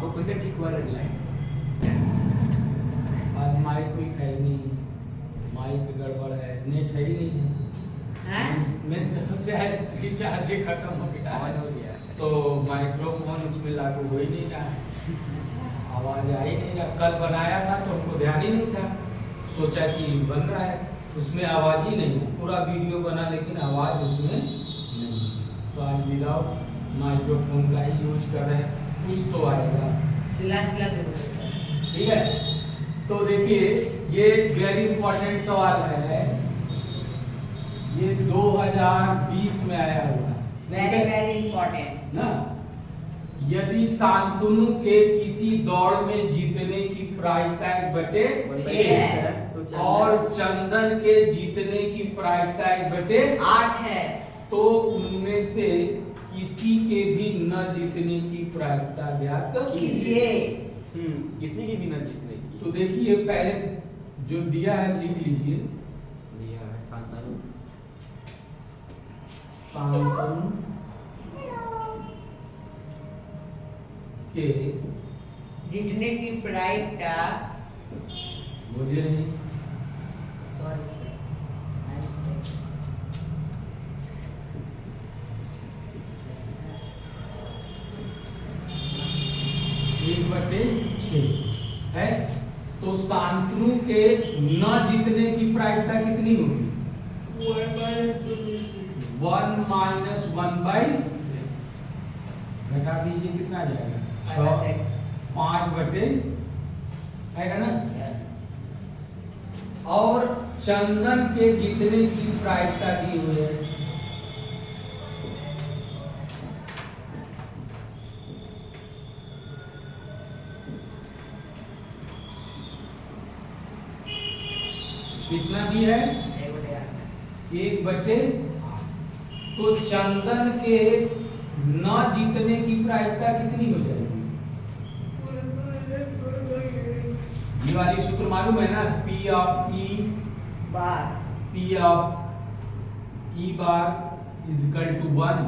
आपको कैसे ठीक हुआ रेड लाइट? आज माइक भी है ही नहीं, माइक गड़बड़ है, नेट है ही नहीं है। मेन समस्या है रिचार्ज ही खत्म हो गया ऑन हो गया। तो माइक्रोफोन उसमें लागू हो ही नहीं रहा है, आवाज आ ही नहीं रहा। कल बनाया था तो हमको ध्यान ही नहीं था, सोचा कि बन रहा है, उसमें आवाज ही नहीं है। पूरा वीडियो बना लेकिन आवाज उसमें नहीं। तो आज विदाउट माइक्रोफोन का ही यूज कर रहे हैं, कुछ तो आएगा। चिल्ला चिल्ला के बोलते हैं। ठीक है, तो देखिए ये वेरी इंपॉर्टेंट सवाल है, ये 2020 में आया हुआ है। वेरी वेरी इंपॉर्टेंट ना, यदि शांतनु के किसी दौड़ में जीतने की प्रायिकता 1/6 और चंदन के जीतने की प्रायिकता 1/8 है, तो उनमें से किसी के भी न जीतने की प्रायिकता ज्ञात कीजिए। किसी की भी ना जीतने की। तो देखिए पहले जो दिया है लिख लीजिए। दिया है शांतनु के जीतने की प्रायिकता, बोलिए नहीं, सॉरी सर, 1/6 है। तो शांतनु के न जीतने की प्रायिकता कितनी होगी? 1 माइनस 1/6 घटा दीजिए, कितना आ जाएगा? 5/, आएगा ना। और चंदन के जीतने की प्रायिकता दी हुई है, कितना दी है? 1/8। तो चंदन के न जीतने की प्रायिकता कितनी हो जाएगी? ये वाली सूत्र मालूम है ना, P of E bar, P of E bar is equal to 1।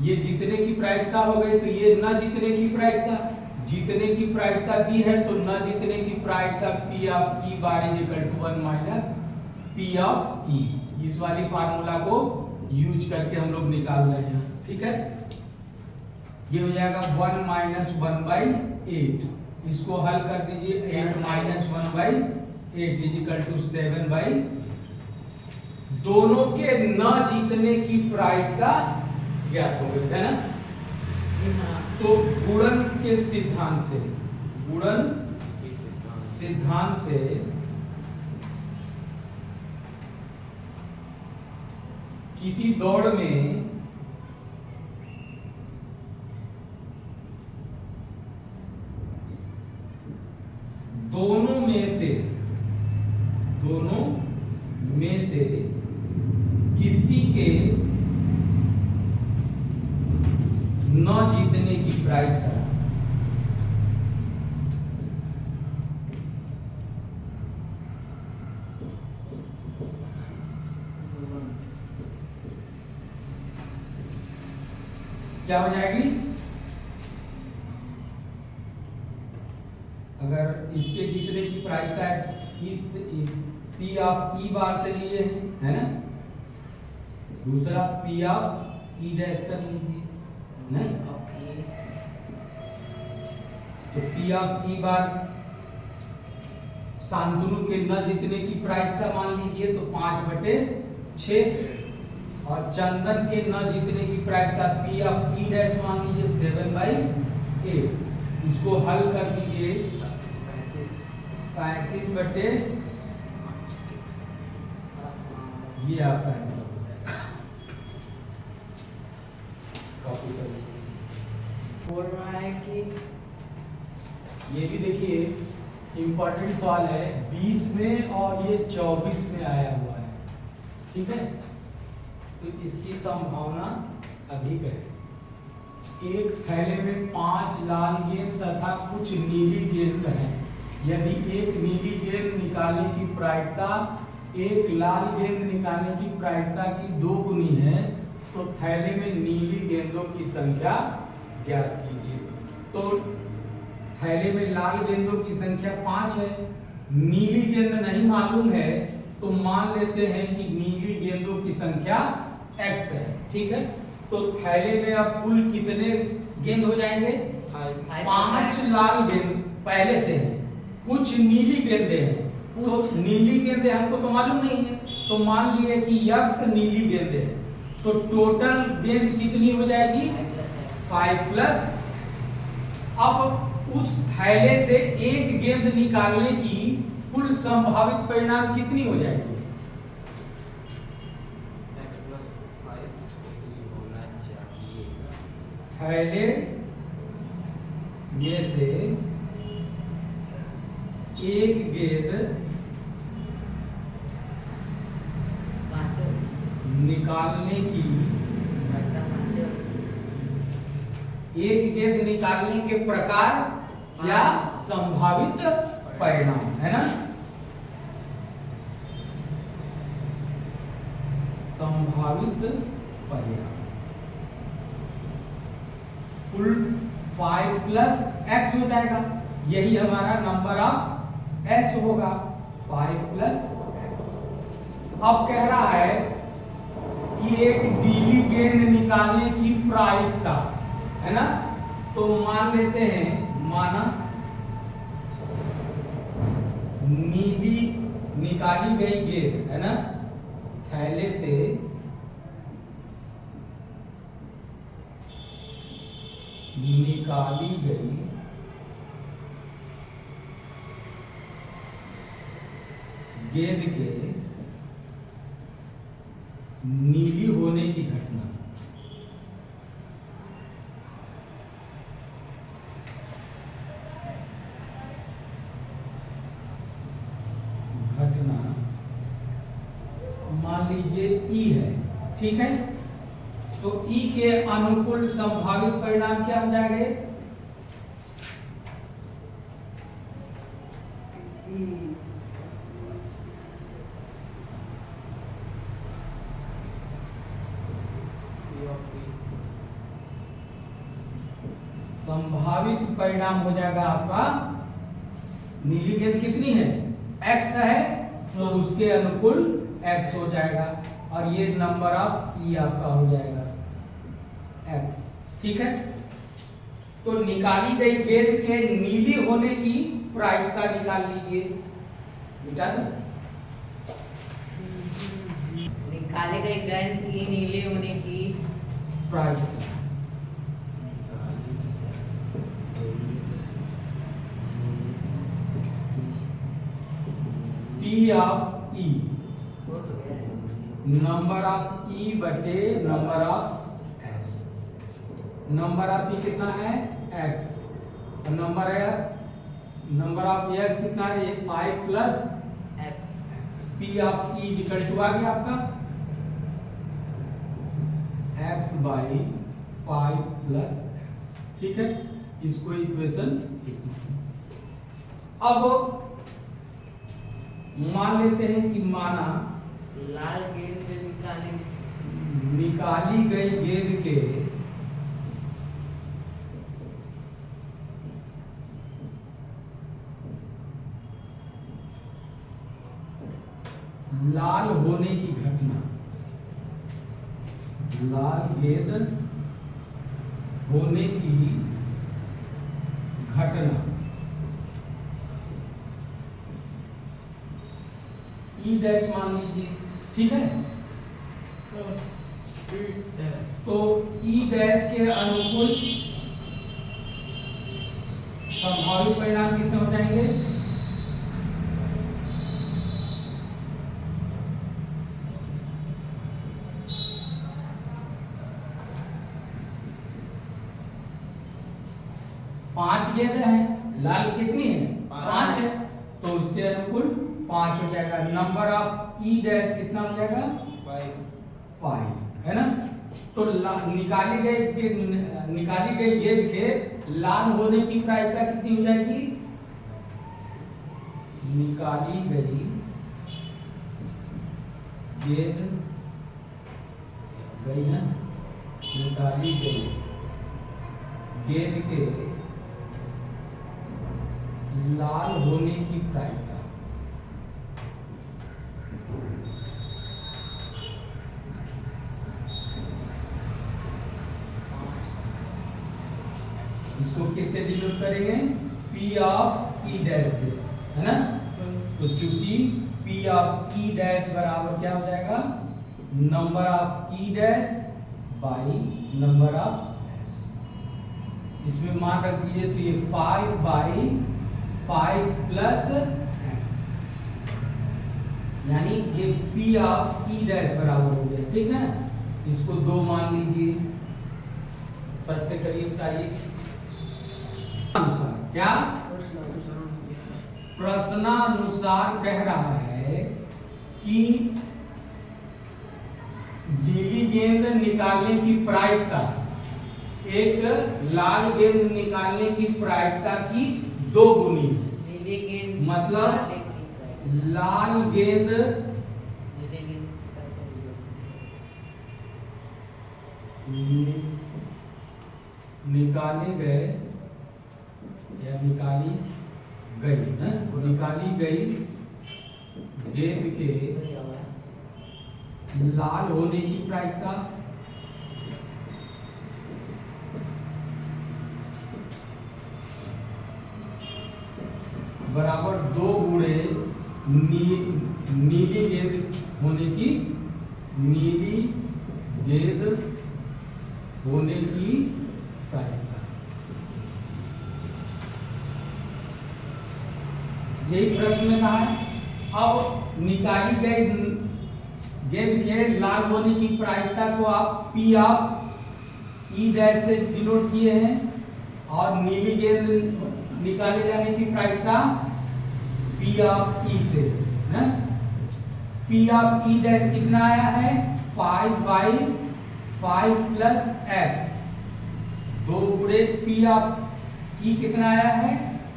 ये जीतने की प्रायिकता हो गई, तो ये न जीतने की प्रायिकता, जीतने की प्रायिकता दी है तो न जीतने की प्रायिकता P of E bar is equal to 1 minus P of E। इस वाली फार्मूला को यूज करके हम लोग निकाल रहे हैं। ठीक है, ये हो जाएगा 1 माइनस 1/8। इसको हल कर दीजिए, 8 माइनस 1/8 इज इक्वल टू 7/। दोनों के न जीतने की प्रायिकता ज्ञात हो गई है ना। तो गुणन के सिद्धांत से, गुणन सिद्धांत से किसी दौड़ में दोनों में से किसी के न जीतने की प्रायिकता क्या हो जाएगी? अगर इसके जीतने की प्रायिकता इस P ऑफ E बार से लिए है ना, दूसरा P ऑफ E डैश कर लीजिए ना। तो P ऑफ E बार शांतनु के न जीतने की प्रायिकता मान लीजिए तो 5/6, और चंदन के न जीतने की प्रायिकता P ऑफ E डैश मान लीजिए 7/8। इसको हल कर दीजिए, 35/, ये आपका आंसर हो जाएगा। कॉपी कर लीजिए। बोल रहा है कि ये भी देखिए इंपॉर्टेंट सवाल है, 20 में और ये 24 में आया हुआ है। ठीक है, तो इसकी संभावना अधिक है। एक थैले में 5 लाल गेंद तथा कुछ नीली गेंद हैं। यदि एक नीली गेंद निकालने की प्रायिकता एक लाल गेंद निकालने की प्रायिकता की 2 गुनी है, तो थैले में नीली गेंदों की संख्या ज्ञात कीजिए। तो थैले में लाल गेंदों की संख्या 5 है, नीली गेंद नहीं मालूम है, तो मान लेते हैं कि नीली गेंदों की संख्या x है। ठीक है, तो थैले में अब कुल कितने गेंद हो जाएंगे? 5 लाल गेंद पहले से है, कुछ नीली गेंदें हैं, तो नीली गेंदें हमको तो मालूम नहीं है, तो मान लिए कि x नीली गेंदें हैं, तो टोटल गेंद कितनी हो जाएगी? 5 प्लस। अब उस थैले से एक गेंद निकालने की कुल संभावित परिणाम कितनी हो जाएगी? थैले में से एक गेंद निकालने की, एक गेंद निकालने के प्रकार या संभावित परिणाम, है ना? संभावित परिणाम कुल 5 प्लस x हो जाएगा, यही हमारा नंबर ऑफ s होगा, 5 प्लस x। अब कह रहा है कि एक नीली गेंद निकालने की प्रायिकता, है ना? तो मान लेते हैं, माना नीली निकाली गई गेंद, है ना, थैले से निकाली गई गेंद के नीली होने की घटना, मान लीजिए E है, ठीक है, तो E के अनुकूल संभावित परिणाम क्या हो जाएंगे? संभावित परिणाम हो जाएगा आपका, नीली गेंद कितनी है? x है, तो उसके अनुकूल x हो जाएगा, और ये नंबर ऑफ E आपका हो जाएगा x। ठीक है, तो निकाली गई गेंद के नीली होने की प्रायिकता निकाल लीजिए, मिटा दो। निकाले गए गेंद की नीले होने की प्रायिकता P of E, number of E बटे number of S। Number of E कितना है? x, और नंबर ऑफ S कितना है? 5 plus x। P of E equal to आ गया आपका x बाई 5 प्लस x। ठीक है, इसको इक्वेशन। अब मान लेते हैं कि माना लाल गेंद निकाली गई गेंद के लाल होने की घटना, लाल गेंद होने की घटना E डैश मान लीजिए, ठीक है, तो E डैश के अनुकूल संभावित परिणाम कितने हो जाएंगे? पांच गेंद है, लाल कितनी है? 5 है, तो उसके अनुकूल 5 हो जाएगा। नंबर ऑफ E डैश कितना हो जाएगा? 5, है ना? तो निकाली गई गेंद के लाल होने की प्रायिकता कितनी हो जाएगी? निकाली गई गेंद गई ना, निकाली गई गेंद के लाल होने की प्रायिकता इसको किससे डिनोट करेंगे? P ऑफ E डैश से, है ना? तो चूंकि P ऑफ E डैश बराबर क्या हो जाएगा? Number of E dash by number of S। इसमें मान रख दीजिए तो ये 5 बाई 5 प्लस x, यानी ये P ऑफ E डैश बराबर हो गया, ठीक ना? इसको 2 मान लीजिए, सच से करिए, बताइए अनुसार क्या प्रश्नानुसार कह रहा है कि नीली गेंद निकालने की प्रायिकता एक लाल गेंद निकालने की प्रायिकता की 2 गुनी है। नीली गेंद मतलब निकालने की प्रायिकता। लाल गेंद नीली गेंद निकाले गए या निकाली गई ना, निकाली गई गेंद के लाल होने की प्रायिकता बराबर 2 गुणे नीली गेंद होने की, नीली गेंद होने की प्रायिकता। यही प्रश्न में कहा है। अब निकाली गई गेंद के लाल होने की प्रायिकता को आप P ऑफ E डैश से डिनोट किए हैं और नीली गेंद निकाले जाने की प्रायिकता P ऑफ E से, ना? P ऑफ E डैश कितना आया है? 5 बाई 5 प्लस x, 2 गुणे P ऑफ E कितना आया है?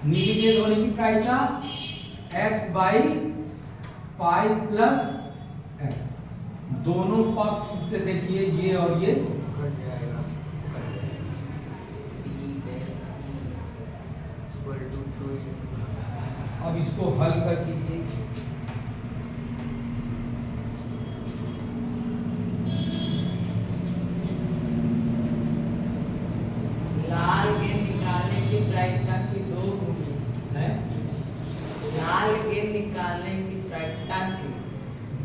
नीली गेंद होने की प्रायिकता x बाई 5 प्लस x। दोनों पक्ष से देखिए ये और ये कट जाएगा। P dash E equal to 2। अब इसको हल कर दीजिए। लाल गेंद निकालने की प्रायिकता की 2 गुनी है लाल गेंद निकालने की प्रायिकता की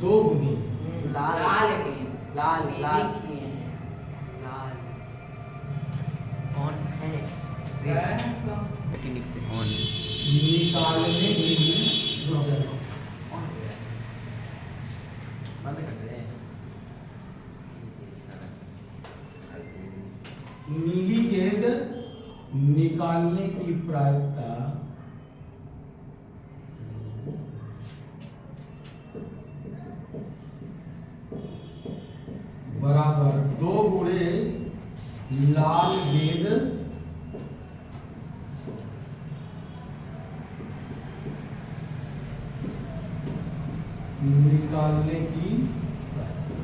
2 गुनी लाल गेंद लाल किए हैं। लाल ऑन है टेक्निक से ऑन निकालने के लिए बंद कर दे। नीली गेंद निकालने की प्रायिकता बराबर 2 गुणे लाल गेंद निकालने की प्रायिकता।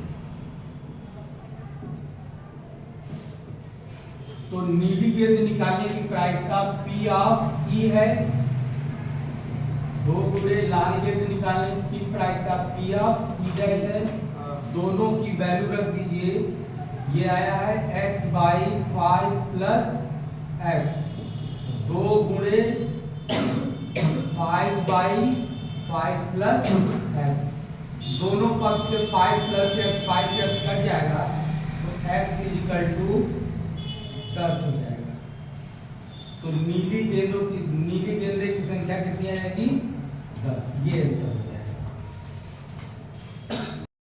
तो नीली गेंद निकालने की प्रायिकता P ऑफ E है, 2 गुणे लाल गेंद निकालने की प्रायिकता P ऑफ E डैश है। दोनों की वैल्यू रख दीजिए, ये आया है x बाई 5 प्लस x, 2 गुणे 5 बाई 5 प्लस x। दोनों पक्ष से 5 प्लस x 5 x कट जाएगा तो x इज इक्वल टू 10 हो जाएगा। तो नीली गेंदों की, नीली गेंदे की संख्या कितनी आएगी? 10। ये आंसर है।